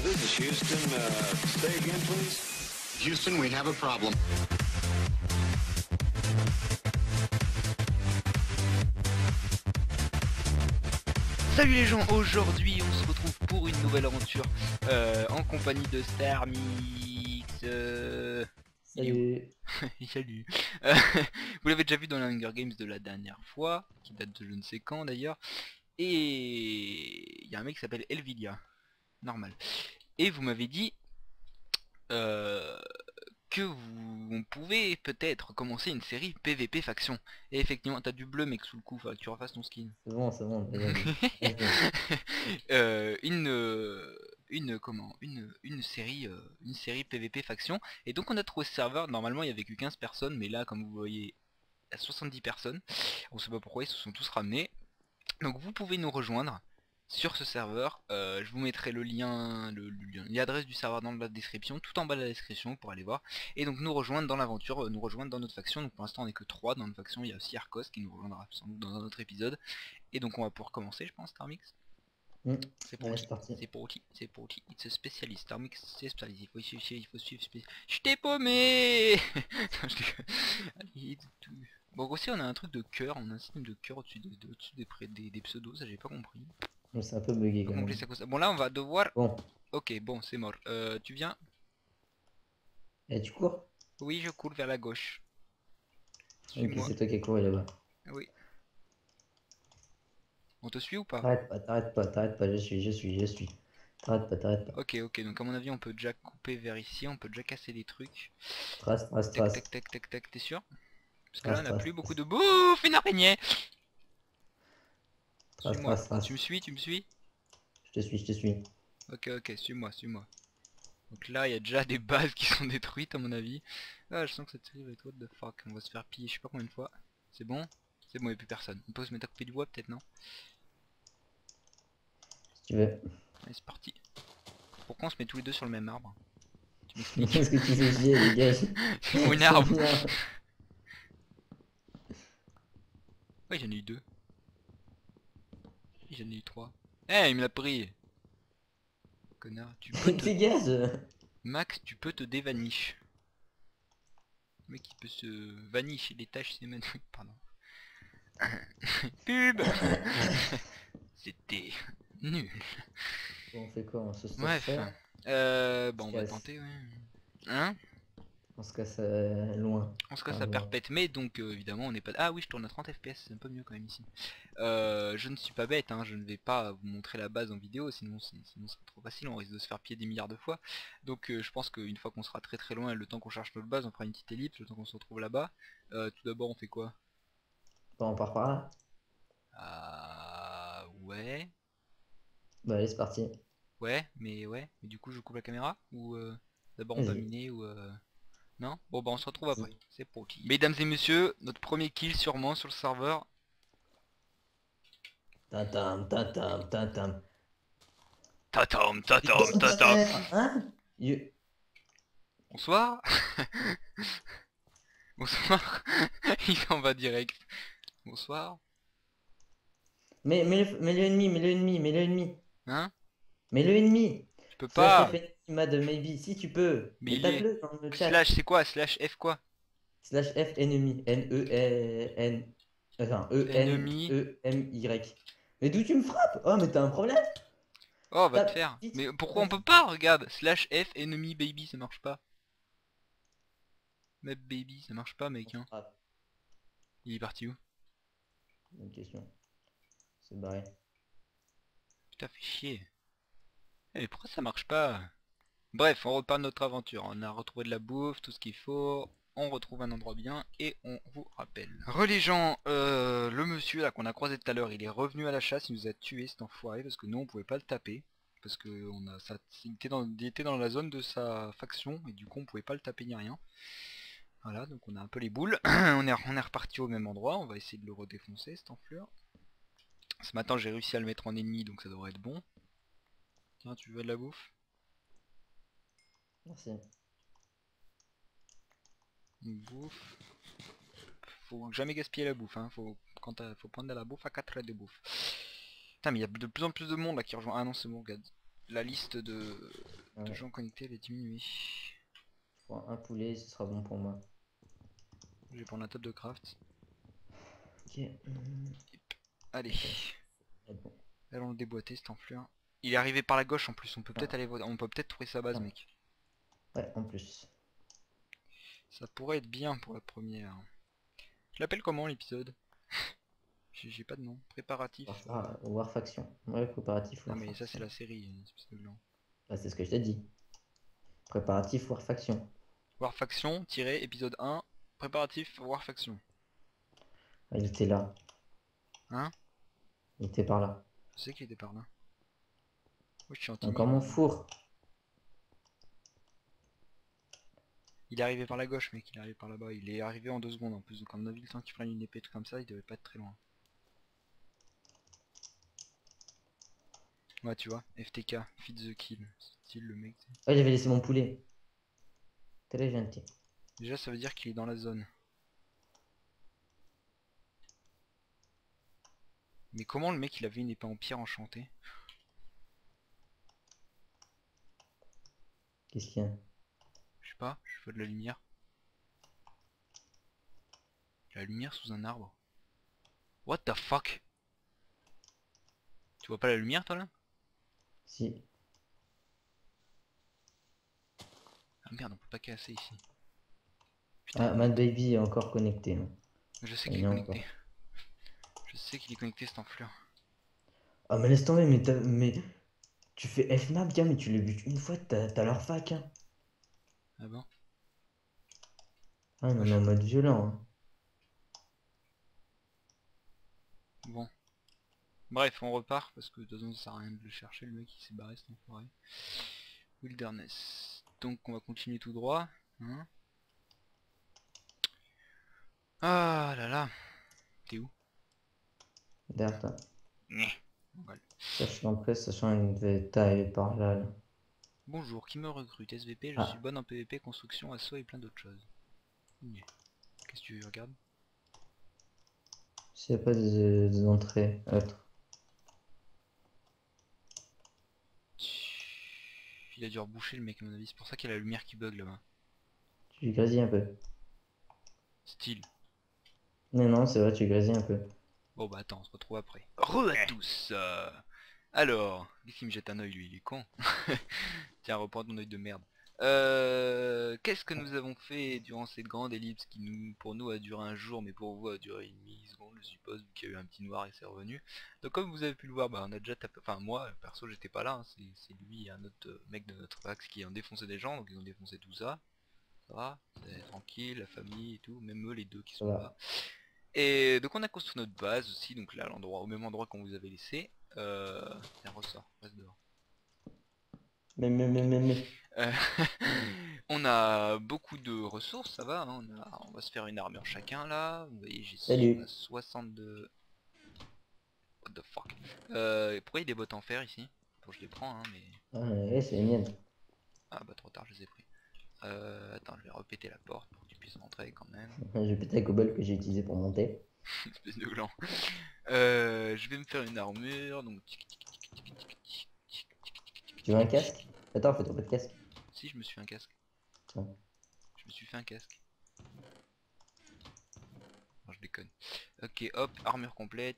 This is Houston. Say again, please. Houston, we have a problem. Salut les gens, aujourd'hui on se retrouve pour une nouvelle aventure en compagnie de Starmix. Salut. Salut. Vous l'avez déjà vu dans la Hunger Games de la dernière fois, qui date de je ne sais quand d'ailleurs. Et il y a un mec qui s'appelle Elvilia. Normal. Et vous m'avez dit que on pouvait peut-être commencer une série PVP faction. Et effectivement, t'as du bleu mec sous le cou, faudrait que tu refasses ton skin. C'est bon, vas-y. Une série PVP faction. Et donc on a trouvé ce serveur, normalement il y avait que 15 personnes, mais là comme vous voyez, il y a 70 personnes. On sait pas pourquoi, ils se sont tous ramenés. Donc vous pouvez nous rejoindre sur ce serveur. Je vous mettrai le lien, l'adresse du serveur dans la description, tout en bas de la description pour aller voir. Et donc nous rejoindre dans l'aventure, nous rejoindre dans notre faction. Donc pour l'instant on n'est que 3 dans notre faction, il y a aussi Arcos qui nous rejoindra sans doute dans un autre épisode. Et donc on va pouvoir commencer je pense, Starmix. C'est pour outil, c'est pour outil, c'est pour outil. It's a spécialiste, Starmix c'est spécialiste, il faut suivre Je t'ai paumé. Allez, bon aussi on a un truc de cœur, on a un système de cœur au-dessus des pseudos, ça j'ai pas compris. C'est un peu bugué quand même. Bon là on va devoir... Bon. Ok bon c'est mort. Tu viens? Et tu cours? Oui je cours vers la gauche. Ok, c'est toi qui as couru là-bas. Oui. On te suit ou pas? T'arrêtes pas, je suis. T'arrêtes pas. Ok, donc à mon avis on peut déjà couper vers ici, on peut déjà casser des trucs. Trace. Tac, t'es sûr? Parce que là on a plus beaucoup de bouffe, une araignée. Suis-moi, tu me suis? Je te suis. Ok, suis-moi. Donc là il y a déjà des bases qui sont détruites à mon avis. Ah je sens que cette série va être what the fuck, on va se faire piller je sais pas combien de fois. C'est bon, il n'y a plus personne. On peut se mettre à couper du bois peut-être non? Si tu veux. Allez c'est parti. Pourquoi on se met tous les deux sur le même arbre? Tu m'expliques? Qu'est-ce que tu fais chier les gars? C'est mon arbre. Ouais j'en ai eu 2. J'en ai eu 3. Eh il me l'a pris. Connard, tu peux te... Dégage. Max, tu peux te dévanish. Le mec il peut se vanish les tâches c'est magnifique, pardon. Pub. C'était nul. Bon, on fait quoi? On se stop. Bref. Bon on va tenter ouais. Hein? On se casse loin. On se casse à perpète, mais donc évidemment on n'est pas... Ah oui je tourne à 30 fps, c'est un peu mieux quand même ici. Je ne suis pas bête, hein, je ne vais pas vous montrer la base en vidéo, sinon ce serait trop facile, on risque de se faire piller des milliards de fois. Donc je pense qu'une fois qu'on sera très loin, le temps qu'on cherche notre base, on fera une petite ellipse, le temps qu'on se retrouve là-bas. Tout d'abord on fait quoi? Bon, on part par là? Ouais. Bah allez c'est parti. Ouais, mais du coup je coupe la caméra? Ou d'abord on va miner ou... Non? Bon bah on se retrouve après, c'est parti. Mesdames et messieurs, notre premier kill sûrement sur le serveur. Tatam. Hein? Bonsoir. Bonsoir. Il s'en va direct. Bonsoir. Mais le ennemi. Hein? Mais le ennemi. Je peux pas. De maybe. Si tu peux. Mais tape-le dans le chat. Slash c'est quoi? Slash F quoi? Slash F ennemi. N-E-N. Enfin E-N-E-M-Y. Mais d'où tu me frappes? Oh mais t'as un problème? Oh va te faire. Mais pourquoi on peut pas? Regarde. Slash F ennemi baby ça marche pas. Map baby ça marche pas mec hein. Il est parti où? Bonne question. C'est barré. Putain fait chier. Mais pourquoi ça marche pas? Bref, on repart notre aventure. On a retrouvé de la bouffe, tout ce qu'il faut. On retrouve un endroit bien et on vous rappelle. Les gens, le monsieur là qu'on a croisé tout à l'heure, il est revenu à la chasse, il nous a tué cet enfoiré parce que nous on pouvait pas le taper. Parce que il était dans la zone de sa faction et du coup on pouvait pas le taper ni rien. Voilà, donc on a un peu les boules. on est reparti au même endroit, on va essayer de le redéfoncer cet enflure. Ce matin j'ai réussi à le mettre en ennemi donc ça devrait être bon. Tiens, tu veux de la bouffe? Merci. Bouffe. Faut jamais gaspiller la bouffe, hein. Faut prendre de la bouffe à 4 de bouffe. Putain mais il y a de plus en plus de monde là qui rejoint. Ah non c'est bon regarde. la liste de Ouais. gens connectés elle est diminuée. Je prends un poulet, ce sera bon pour moi. Je vais prendre la table de craft. Ok. Allez. Ah bon. Allons le déboîter cet enflure. Il est arrivé par la gauche en plus, on peut peut-être Ah. aller on peut peut-être trouver sa base Ah. mec. Ouais, en plus. Ça pourrait être bien pour la première. Je l'appelle comment l'épisode? J'ai pas de nom. Préparatif. War Faction. Ouais, préparatif Non War mais ça c'est Faction. la série, une espèce de gland. Bah, c'est ce que je t'ai dit. Préparatif War Faction. War Faction, épisode 1, préparatif War Faction. Ah, il était là. Hein? Il était par là. Je sais qu'il était par là. Moi je suis anti Encore mon four. Il est arrivé par la gauche mec, il est arrivé par là-bas. Il est arrivé en 2 secondes en plus, donc à mon avis le temps qu'il prenne une épée tout comme ça, il devait pas être très loin. Ouais tu vois, FTK, feed the kill, style le mec. Oh, il avait laissé mon poulet. Très gentil. Déjà ça veut dire qu'il est dans la zone. Mais comment le mec il avait une épée en pierre enchantée? Qu'est-ce qu'il y a? Je sais pas, je vois de la lumière. La lumière sous un arbre. What the fuck? Tu vois pas la lumière toi là? Si. Ah merde on peut pas casser ici. Ah, Mad Baby est encore connecté. Hein. Je sais Il qu'il y est en a connecté. encore. Je sais qu'il est connecté cet enflure. Ah, mais laisse tomber, mais tu fais FNAP, gars, mais tu les butes une fois, t'as leur fac. Hein. Ah bon? Ah, non, mais en mode violent. Hein. Bon. Bref, on repart parce que de toute façon ça sert à rien de le chercher, le mec il s'est barré cet enfoiré. Wilderness. Donc on va continuer tout droit. Hein. Ah là là. T'es où? Derrière toi. Nyeh. Voilà. Sachant après, sachant une devait tailler par là. Là. Bonjour, qui me recrute? SVP, je Ah. suis bonne en PVP, construction, assaut et plein d'autres choses. Nyeh. Qu'est-ce que tu veux, regarde? S'il n'y a pas des entrées autres. Il a dû reboucher le mec à mon avis, c'est pour ça qu'il y a la lumière qui bug là-bas. Tu grésilles un peu. Style. Non, non, c'est vrai, tu grésilles un peu. Bon bah attends, on se retrouve après. Re à tous Alors, qu'est-ce qu'il me jette un oeil lui, il est con. Tiens, reprends ton oeil de merde. Qu'est-ce que nous avons fait durant cette grande ellipse qui pour nous a duré un jour, mais pour vous a duré une milliseconde, je suppose, vu qu'il y a eu un petit noir et c'est revenu. Donc comme vous avez pu le voir, bah on a déjà tapé, enfin moi, perso j'étais pas là, hein. C'est lui et un autre mec de notre fax qui ont défoncé des gens, donc ils ont défoncé tout ça. Ça va, c'est tranquille, la famille et tout, même eux les deux qui Ça sont va. là. Et donc on a construit notre base aussi, donc là à l'endroit, au même endroit qu'on vous avait laissé. Tiens, ressort, reste dehors. Mais. Euh, on a beaucoup de ressources, ça va, hein, on va se faire une armure chacun là. Vous voyez, Salut. on a 62... What the fuck. Pourquoi il y a des bottes en fer ici? Bon, je les prends, hein, mais... Ah, ouais, c'est les miennes. Ah bah trop tard, je les ai pris. Attends, je vais repéter la porte pour que tu puisses rentrer quand même. J'ai pété la cobble que j'ai utilisé pour monter. Espèce de gland. Je vais me faire une armure, donc... Tu veux un casque? Attends, fais-toi pas de casque. Si, je me suis fait un casque. Tiens. Je me suis fait un casque. Non, je déconne. Ok, hop, armure complète.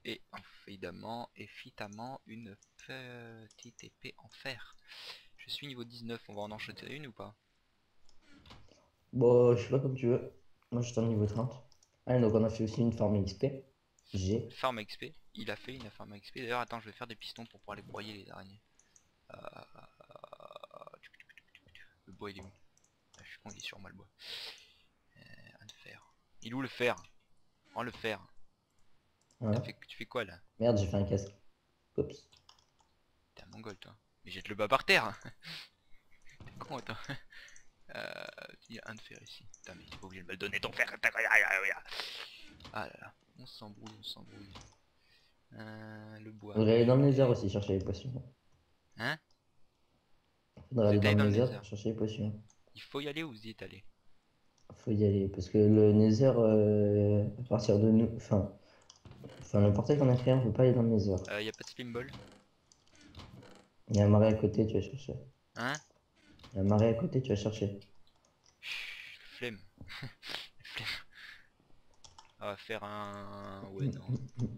Et évidemment, une petite épée en fer. Je suis niveau 19, on va en enchaîner une ou pas? Bon, je sais pas comme tu veux. Moi, je suis au niveau 30. Ah, donc on a fait aussi une farm XP. J'ai. Farm XP. Il a fait une farm XP. D'ailleurs, attends, je vais faire des pistons pour pouvoir les broyer les araignées. Le bois, il est où? Ah, je suis con, il est sur moi le bois. Un de fer. Il est où le fer? Prends le fer. Hein? Tu fais quoi là? Merde, j'ai fait un casque. Oups. T'es un mongol toi. Mais jette le bas par terre. T'es con toi. Il y a un de fer ici. Putain mais t'es pas obligé de me le donner ton fer. Ah là là. On s'embrouille, on s'embrouille. Le bois. Faudrait aller dans le nether aussi chercher les potions. Hein? Faudrait aller Vous êtes dans le allé nether pour chercher les potions. Il faut y aller ou vous y êtes allé? Faut y aller parce que le nether, à partir de nous. Enfin le portail qu'on a créé, on peut pas aller dans le nether. Y a pas de slim ball? Il y a un marais à côté, tu vas chercher. Hein? Il y a un marais à côté, tu vas chercher. Chut, flemme. Flemme. On va faire un... Ouais, Mm, non.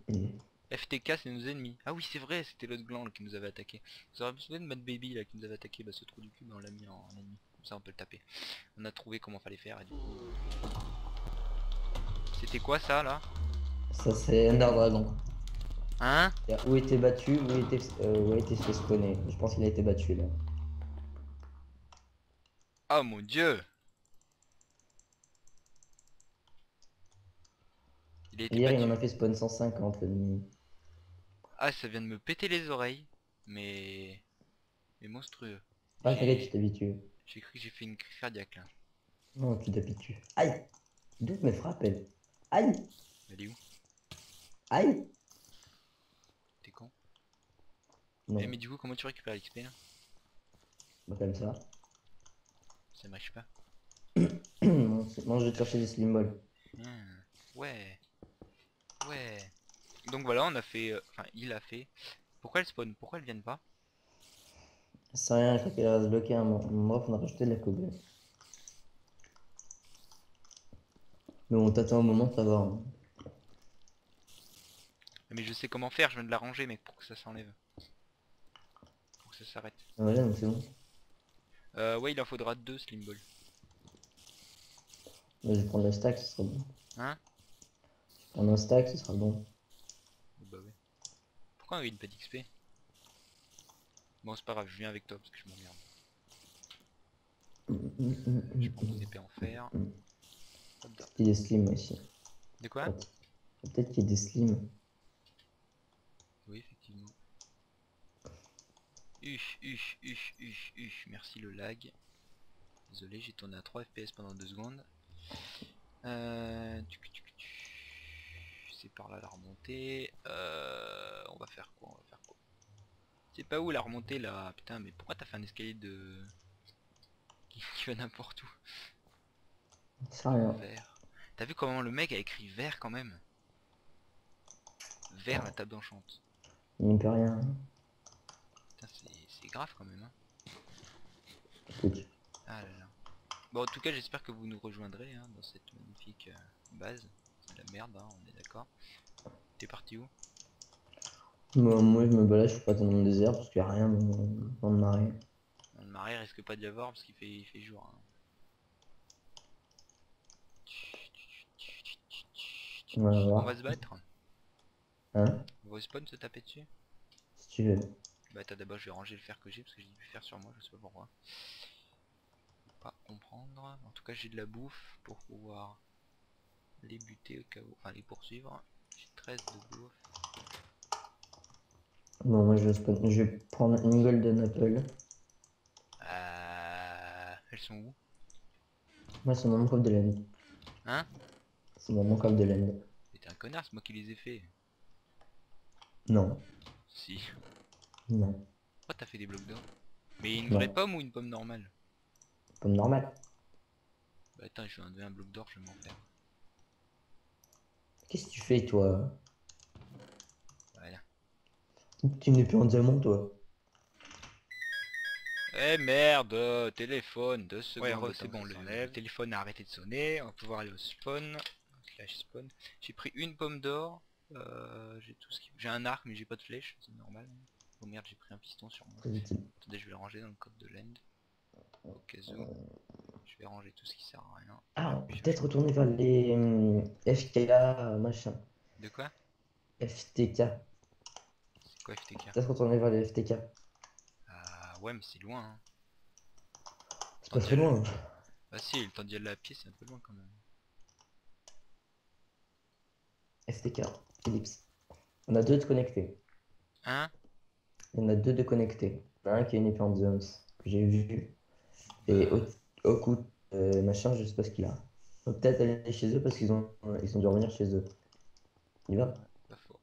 mm, mm. FTK, c'est nos ennemis. Ah oui, c'est vrai, c'était l'autre gland là, qui nous avait attaqué. Vous aurez besoin de Mad Baby là qui nous avait attaqué, bah ce trou du cul, bah, on l'a mis en ennemi. Comme ça on peut le taper. On a trouvé comment fallait faire et du coup... C'était quoi ça là? Ça, c'est Ender Dragon. Hein? Où était battu, où était fait spawner. Je pense qu'il a été battu là. Oh mon dieu! Il a été Hier, il en battu. a fait spawn 150 l'ennemi. Ah, ça vient de me péter les oreilles. Mais... Mais monstrueux. Ah, t'inquiète, tu t'habitues. J'ai cru que j'ai fait une crise cardiaque là. Non, tu t'habitues. Aïe! D'où me frappe elle? Aïe! Elle est où? Aïe! T'es con? Non, Eh mais du coup comment tu récupères l'XP là? bah, comme ça. Ça marche pas. Non, je vais te chercher des slim balls. Ouais. Ouais. Donc voilà, on a fait... Enfin, il a fait... Pourquoi elles spawn? Pourquoi elles viennent pas? C'est rien, je crois qu'elle reste bloquée à un moment. Bref, on a rajouté de la cobble. Mais on t'attend un moment de savoir. Hein. Mais je sais comment faire, je viens de la ranger mec pour que ça s'enlève. Pour que ça s'arrête. Ah, voilà, donc c'est bon. Ouais, il en faudra 2 slim balls. Bah, je vais prendre le stack, ce sera bon. Hein? Prendre un stack, ce sera bon. Bah ouais. Pourquoi on a une pas d'XP? Bon c'est pas grave, je viens avec toi parce que je m'emmerde. Je prends mon épée en fer. Hop là. Il y a des slims aussi. De quoi? Peut-être qu'il y a des slims. Oui effectivement. Merci le lag. Désolé, j'ai tourné à 3 FPS pendant 2 secondes. C'est par là la remontée. On va faire quoi? C'est pas où la remontée là? Putain, mais pourquoi t'as fait un escalier de... qui va n'importe où? C'est rien. Vert. T'as vu comment le mec a écrit vert quand même? Vert la table d'enchante. Il n'y peut rien. Putain, c'est grave quand même. Hein. Écoute. Ah là là. Bon, en tout cas, j'espère que vous nous rejoindrez hein, dans cette magnifique base. C'est de la merde, hein, on est d'accord. T'es parti où? Moi, je me balade, je suis pas dans le désert parce qu'il n'y a rien dans le marais. Dans le marais, risque pas d'y avoir parce il fait jour. Hein. On va On voir. va se battre. Hein? On va spawn se taper dessus. Si tu veux. Bah attends, d'abord je vais ranger le fer que j'ai parce que j'ai du fer sur moi, je sais pas pourquoi. Pas comprendre. En tout cas j'ai de la bouffe pour pouvoir les buter au cas où. Enfin les poursuivre. J'ai 13 de bouffe. Bon, moi, je vais prendre une golden apple. Elles sont où? Moi, c'est mon coffre de laine. Hein? C'est mon coffre de laine. Mais t'es un connard, c'est moi qui les ai fait. Non. Si. Non. Pourquoi t'as fait des blocs d'or? Mais une Non. vraie pomme ou une pomme normale? Comme normal. Bah attends, je vais enlever un bloc d'or, je vais m'en faire. Qu'est-ce que tu fais, toi? Voilà. Tu n'es plus en diamant, toi. Eh merde, téléphone, 2 secondes. Ouais, C'est bon, le téléphone a arrêté de sonner. On va pouvoir aller au spawn. Slash spawn. J'ai pris une pomme d'or. J'ai tout ce qui... J'ai un arc mais j'ai pas de flèche, c'est normal. Oh merde, j'ai pris un piston sur moi. Très utile. Attendez, je vais le ranger dans le code de l'end. Au cas où. Je vais ranger tout ce qui sert à rien. Ah, peut-être retourner vers les FK, machin. De quoi? FTK. C'est quoi FTK? Peut-être retourner vers les FTK. Ah ouais, mais c'est loin. Hein. C'est pas très loin. Bah si, le temps d'y aller à pied, c'est un peu loin quand même. FTK. Ellipse. On a deux de connectés. Hein? Il y en a deux de connectés. Il y en a un qui est une épée en Zeus, que j'ai vu. Et Oku, machin, je sais pas ce qu'il a. On peut peut-être aller chez eux parce ils ont dû revenir chez eux. Il va? Pas faux.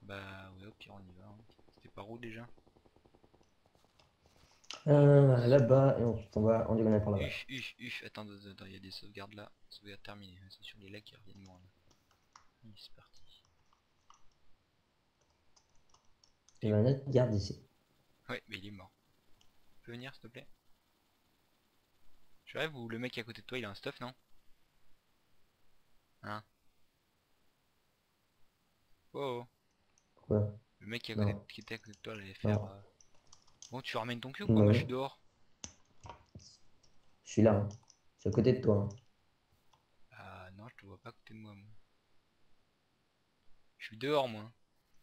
Bah ouais, au pire on y va. Hein. C'était par où déjà? Là-bas, et ensuite on diagonale par là-bas. Attends, il y a des sauvegardes là. Sauvegarde terminée. C'est sur les lags qui reviennent moins là. Oui, c'est parti. Il y a un autre garde ici. Ouais, mais il est mort. Tu peux venir s'il te plaît? Je rêve ou le mec à côté de toi il a un stuff, non? Hein? Oh, oh. Quoi? Le mec Non. qui était à côté de toi il allait faire... Non. Bon, tu ramènes ton cul ou quoi? Non. Moi je suis dehors. Je suis là, hein. Je suis à côté de toi, hein. Ah non, je te vois pas à côté de moi. Je suis dehors moi.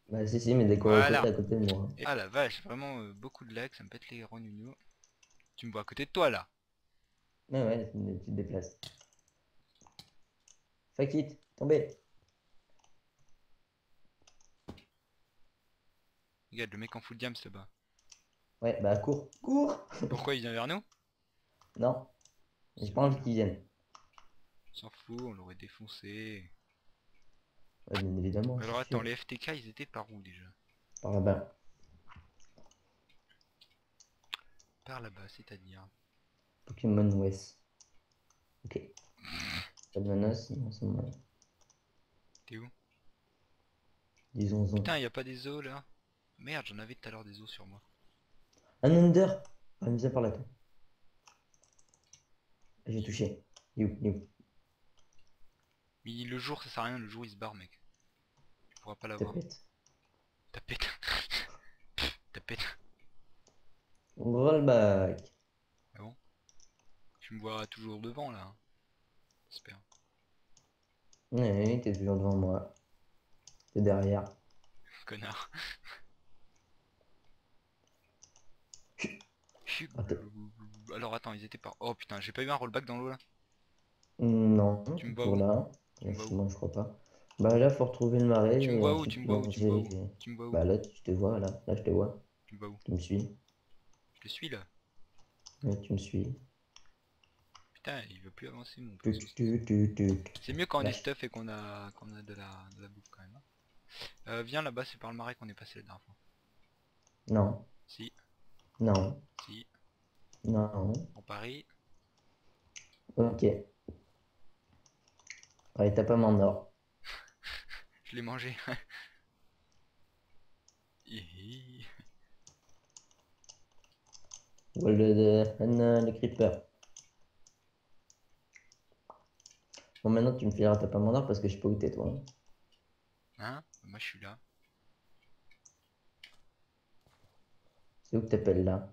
Bah si, si, mais dès qu'on Voilà. t'es à côté de moi, hein. Ah la vache, vraiment beaucoup de lag, ça me pète les ronds. Tu me vois à côté de toi là. Ouais, ouais, tu te déplaces. Fuck it, tombé. Regarde, le mec en full diams là-bas. Ouais, bah cours, cours. Pourquoi il vient vers nous? Non, j'ai pas envie qu'ils viennent. On s'en fout, on l'aurait défoncé. Ouais, bien évidemment, Alors c'est attends, sûr. les FTK ils étaient par où déjà? Par là-bas. Par là-bas, c'est-à-dire. Pokémon West. Ok. Pas de menace, non, c'est bon. T'es où? Disons-en. Putain, y a pas des os là? Merde, j'en avais tout à l'heure des os sur moi. Un Under. Ah, mis à par là, toi. J'ai touché. You. Mais le jour ça sert à rien, le jour il se barre mec. Tu pourras pas l'avoir. Tapette. T'as pété. T'as pété. Rollback. Ah bon? Tu me vois toujours devant là. Hein. J'espère. Ouais, t'es toujours devant moi. T'es derrière. Connard. Ah, Alors attends, ils étaient par... Oh putain, j'ai pas eu un rollback dans l'eau là? non, Tu me vois toujours où? là. Tu me vois où? Moi, je crois pas. Bah là, faut retrouver le marais Tu me et vois où? Tu ensuite me vois où? Tu me vois plonger. où? Tu me vois où? Bah là, tu te vois, là. Là, je te vois. Tu me vois où? Tu me suis. Je te suis là. Ouais, tu me suis. Putain, il veut plus avancer mon Tut, perso. tut, tut, tut. C'est mieux quand on est Lâche. stuff et qu'on a de la bouffe quand même. Hein. Viens là-bas, c'est par le marais qu'on est passé la dernière fois. Non, Si, non, si, non. on parie. Ok. Ouais, t'as pas mon or. Je l'ai mangé. Hihi. Ou le creeper. Bon, maintenant, tu me fileras t'as pas mon or parce que je sais pas où t'es, toi, hein. Hein? Moi je suis là. C'est où que t'appelles là?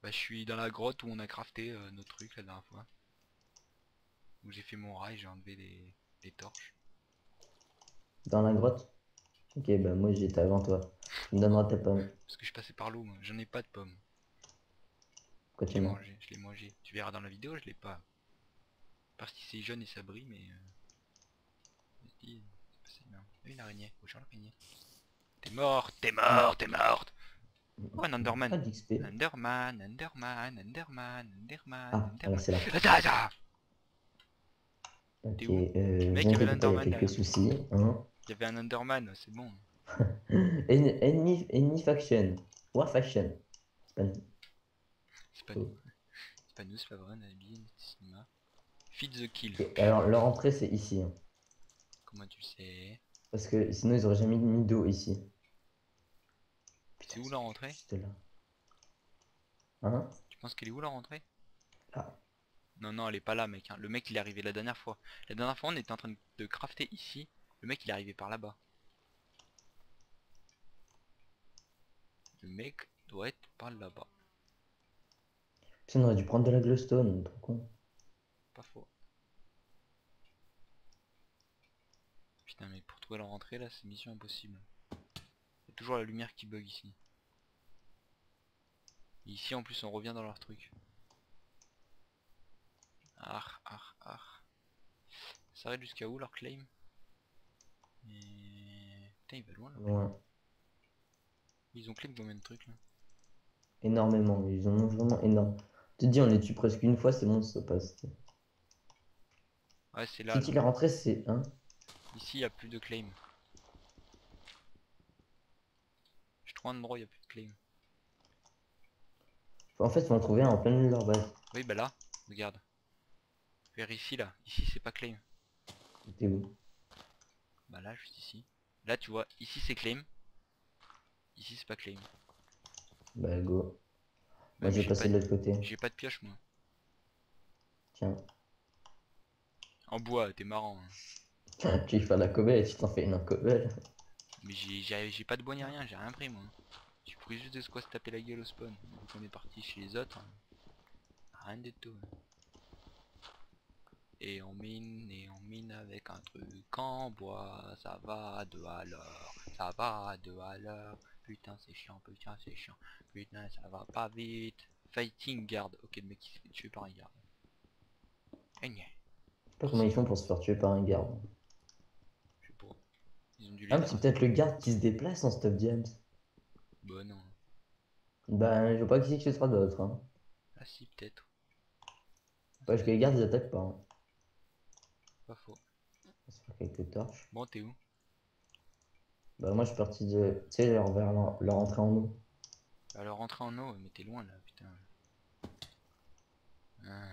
Bah je suis dans la grotte où on a crafté nos trucs la dernière fois. Où j'ai fait mon rail, j'ai enlevé les torches. Dans la grotte? Ok, bah moi, j'étais avant toi. Tu me donneras ta pomme. Parce que je suis passé par l'eau, moi. J'en ai pas de pommes. Quoi, Je tu l'ai m'as? mangé, je l'ai mangé. Tu verras dans la vidéo, je l'ai pas. Parce que c'est jaune et ça brille, mais... je me dis, c'est passé bien. Une araignée, au champ l'araignée. T'es morte, t'es morte, t'es morte. Oh un Pas Enderman. d'XP. Enderman. Ah, voilà, c'est là. Attends. Ok, T'es où? Mec, vous il y avait inquiétez pas, il y a l'Enderman quelques derrière. soucis, hein. Il y avait un Enderman, c'est bon. Any faction. War faction. C'est pas nous. C'est pas nous. Oh. C'est pas nous, c'est pas vrai, on a bien cinéma. Feed the kill. Ok, alors leur entrée, c'est ici, hein. Comment tu sais? Parce que sinon, ils auraient jamais mis d'eau ici. C'est où la rentrée? Juste là. Hein? Tu penses qu'elle est où la rentrée? Là. Non, non, elle est pas là, mec. Hein. Le mec, il est arrivé la dernière fois. La dernière fois, on était en train de crafter ici. Le mec, il est arrivé par là-bas. Le mec doit être par là-bas. Puis on aurait dû prendre de la glowstone, trop con. Pas faux. Putain, mais pour trouver la rentrée, là, c'est mission impossible. Il y a toujours la lumière qui bug ici. Et ici, en plus, on revient dans leur truc. Ça s'arrête jusqu'à où leur claim? Et... Putain, il va loin, leur claim. Loin. Ils ont claim combien de trucs, là? Énormément, ils en ont vraiment énorme. Je te dis, on les tue presque une fois, c'est bon, ça passe. Ouais, c'est là, Si là. tu les rentrées, c'est un. Ici, il n'y a plus de claim. Je trouve un endroit où il n'y a plus de claim. En fait, faut en trouver un en plein milieu de leur base. Oui, bah là, regarde. Vers ici, là. Ici, c'est pas claim. T'es où? Bah là, juste ici. Là, tu vois, ici, c'est claim. Ici, c'est pas claim. Bah go. Bah, Moi j'ai j'ai passé pas de l'autre côté. j'ai pas de pioche moi. Tiens. En bois, t'es marrant. Hein. Tu fais la cobble et tu t'en fais une en cobble. Mais j'ai pas de bois ni rien, j'ai rien pris moi. J'ai pris juste de quoi se taper la gueule au spawn. Donc on est parti chez les autres. Rien du tout. Et on mine avec un truc en bois. Ça va de à l'heure. Ça va de à l'heure. Putain c'est chiant, putain c'est chiant. Putain ça va pas vite. Fighting guard. Ok le mec il se fait tuer par un garde. Eh nia, Je sais pas comment ils font pour se faire tuer par un garde. je sais pas. Ils ont dû Ah les mais c'est tracer. peut-être le garde qui se déplace en stop James. Bah non. Bah je vois pas qui c'est que ce sera d'autre. Hein. Ah si peut-être. Parce que les gardes ils attaquent pas. Hein. Pas faux. On va se faire quelques torches. Bon t'es où? Bah moi je suis parti de... Tu sais vers leur entrée en eau. Alors rentrer en eau, mais t'es loin là, putain. Ah.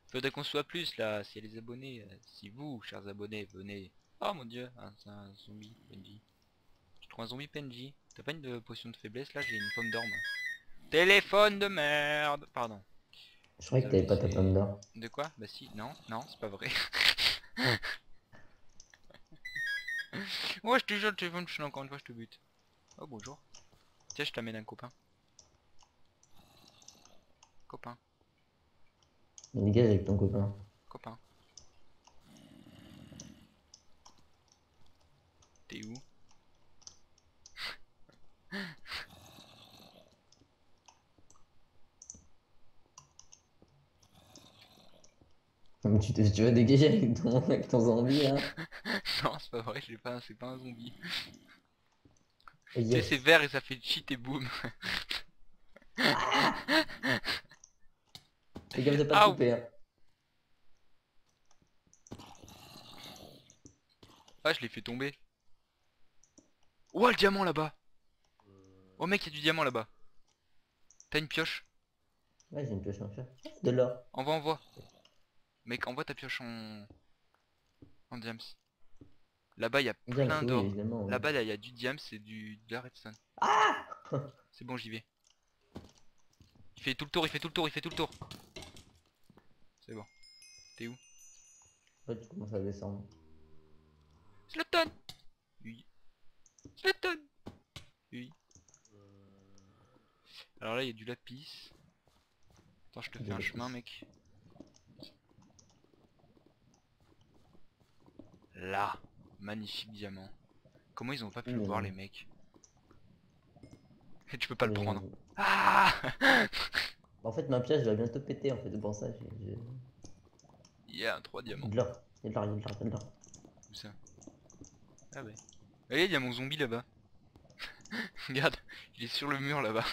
Faudrait qu'on soit plus là, si les abonnés, si vous, chers abonnés, venez. Oh mon dieu, ah, c'est un zombie, PNJ. Je trouve un zombie PNJ. T'as pas une potion de faiblesse là? J'ai une pomme d'or moi. Téléphone de merde. Pardon. Je croyais que Désolé, t'avais pas ta pomme c'est... d'or. De quoi? Bah si, non, non, c'est pas vrai. Ouais, je te jure, le téléphone, je suis encore une fois, je te bute. Oh bonjour. Tiens, je t'amène un copain. Copain, Dégage avec ton copain. copain. T'es où? Mais tu vas dégager avec ton zombie hein. Non, c'est pas vrai, j'ai pas, c'est pas un zombie. Oh, Tu sais, yes. c'est vert et ça fait cheat et boum. Fais gaffe de pas te Ah, couper hein. ah, je l'ai fait tomber. Oh, le diamant là-bas. Oh mec, il y a du diamant là-bas. T'as une pioche? Ouais j'ai une pioche en fer. De l'or. Envoie, envoie. Mec, envoie ta pioche en diams. Là-bas, il y a James, plein oui d'or. évidemment. Ouais. Là-bas, il y a du diams et de la redstone. Ah C'est bon, j'y vais. Il fait tout le tour, il fait tout le tour, il fait tout le tour. C'est bon. T'es où? Ouais, tu commences à descendre. Zlatan. Oui. Zlatan. Oui. Alors là, il y a du lapis. Attends, je te fais un chemin, mec. Là. Magnifique diamant. Comment ils ont pas pu le voir, les mecs? Et tu peux pas le prendre. Ah. En fait ma pièce va bientôt péter en fait, c'est pour ça Il y a un 3 diamants. de l'or. Il y a de l'or, il y a de l'or, il y a de l'or. Où ça? Ah ouais. Allez, il y a mon zombie là-bas. Regarde, il est sur le mur là-bas.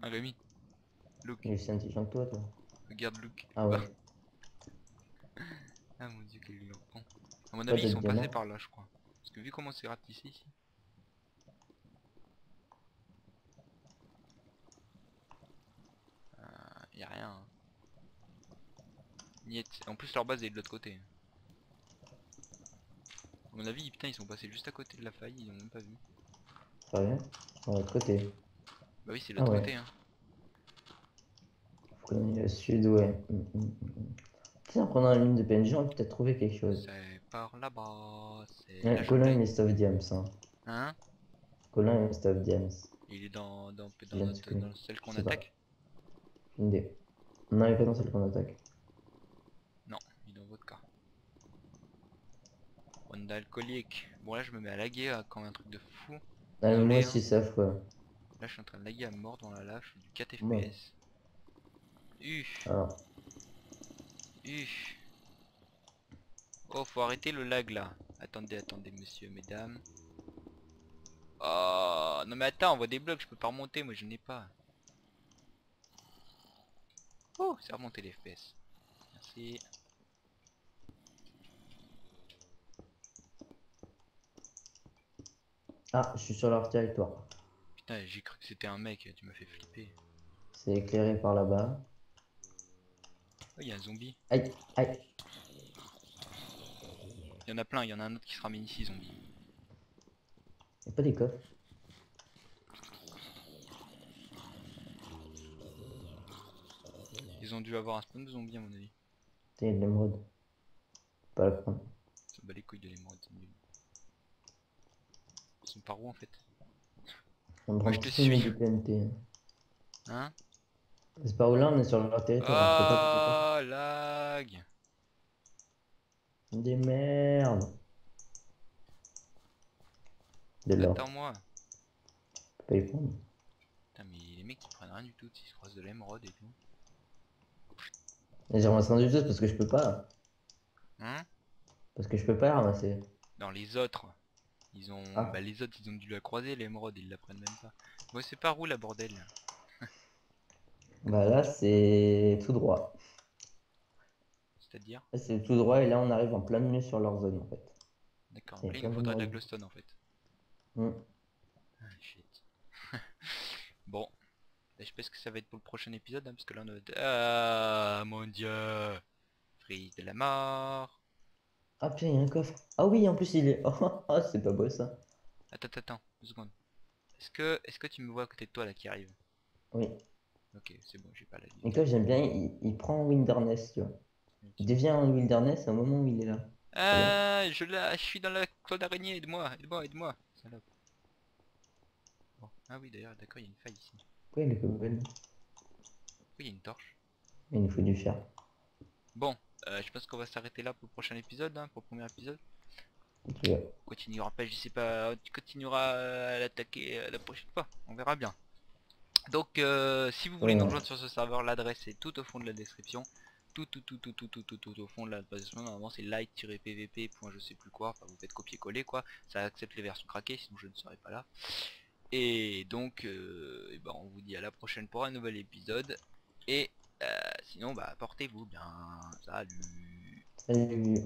Ah Rémi. Look. Il est aussi intelligent que toi. Regarde Luke. Ah ouais. Ah mon dieu, quel con. À mon Ouais, avis, t'as ils le sont diamant. passés par là, je crois. Parce que vu comment c'est ratissé ici. Y a rien. Hein. Niet. En plus, leur base est de l'autre côté. À mon avis, putain, ils sont passés juste à côté de la faille, ils ont même pas vu. Ça va? De l'autre côté. Bah oui, c'est Ah l'autre ouais. côté. Hein. Faut qu'on aille au sud, ouais. Tu sais, en prenant la mine de PNJ, on peut peut-être trouver quelque chose. C'est par là-bas. C'est Ouais, la Colin jungle. et Stuff Diams. Hein. Hein? Colin et Stuff Diams. Il est Je viens de se dans celle qu'on Je sais pas. attaque? Une idée. Non, il est pas dans celle qu'on attaque. Non, il est dans votre cas. On est alcoolique. Bon là je me mets à laguer quand un truc de fou. Ah, mais Désolé, moi hein. aussi, c'est affreux. Là je suis en train de laguer à mort dans la lave, je fais du 4 Moi. FPS. Alors, Oh faut arrêter le lag là. Attendez, attendez monsieur, mesdames. Oh non mais attends, on voit des blocs, je peux pas remonter, moi je n'ai pas. Oh c'est remonté les FPS. Merci. ah, je suis sur leur territoire. Putain j'ai cru que c'était un mec, tu m'as fait flipper. C'est éclairé par là-bas. Oh il y a un zombie. Aïe, aïe. Il y en a plein, il y en a un autre qui se ramène ici zombie. Y'a pas des coffres. Ils ont dû avoir un spawn de zombies à mon avis. Il y a de l'émeraude. Pas la prendre. Ça bat les couilles de l'émeraude, c'est nul. Ils sont par où en fait? On Moi, prend je te tous suis. du TNT. Hein? C'est pas où là, on est sur leur territoire. On peut pas Ah, lag! des merdes. De l'or. Attends-moi. Je peux pas y prendre. Putain, mais les mecs ils prennent rien du tout, ils se croisent de l'émeraude et tout. Et j'ai ramassé un du tout parce que je peux pas. Hein? Parce que je peux pas la ramasser. Dans les autres, ils ont... Ah. Bah les autres ils ont dû la croiser, l'émeraude, ils la prennent même pas. Bon, c'est par où la bordel? Bah là, c'est tout droit. C'est-à-dire? Là, c'est tout droit et là, on arrive en plein milieu sur leur zone en fait. D'accord, C'est là il plein nous faudrait de la d'émeraudes. glowstone en fait. Hmm. Ah, shit. Bon, bah, je sais pas ce que ça va être pour le prochain épisode, hein, parce que là on va... Ah mon dieu! Frise de la mort! Ah putain, il y a un coffre. Ah oui, en plus, il est. Oh, c'est pas beau ça. Attends, 2 secondes. Est-ce que tu me vois à côté de toi là qui arrive? Oui. Ok, c'est bon, j'ai pas la Et vie. toi, j'aime bien, il prend Wilderness, tu vois. Il devient en Wilderness au moment où il est là. Ah, je suis dans la cloud d'araignée, aide-moi, aide-moi, aide-moi, salope. Bon. Ah oui, d'ailleurs, d'accord, il y a une faille ici. Pourquoi il est open? Pourquoi il y a une torche? Il nous faut du fer. Bon, je pense qu'on va s'arrêter là pour le prochain épisode, hein, pour le premier épisode. Tu vois. On continuera pas, je sais pas, tu continueras à l'attaquer la prochaine fois, on verra bien. Donc, si vous voulez nous Ouais. rejoindre sur ce serveur, l'adresse est tout au fond de la description. Tout au fond de la description, normalement c'est light-pvp. Je sais plus quoi, enfin vous faites copier-coller quoi, ça accepte les versions craquées, sinon je ne serai pas là. Et donc, eh ben, on vous dit à la prochaine pour un nouvel épisode. Et sinon, bah portez-vous bien, salut. Salut.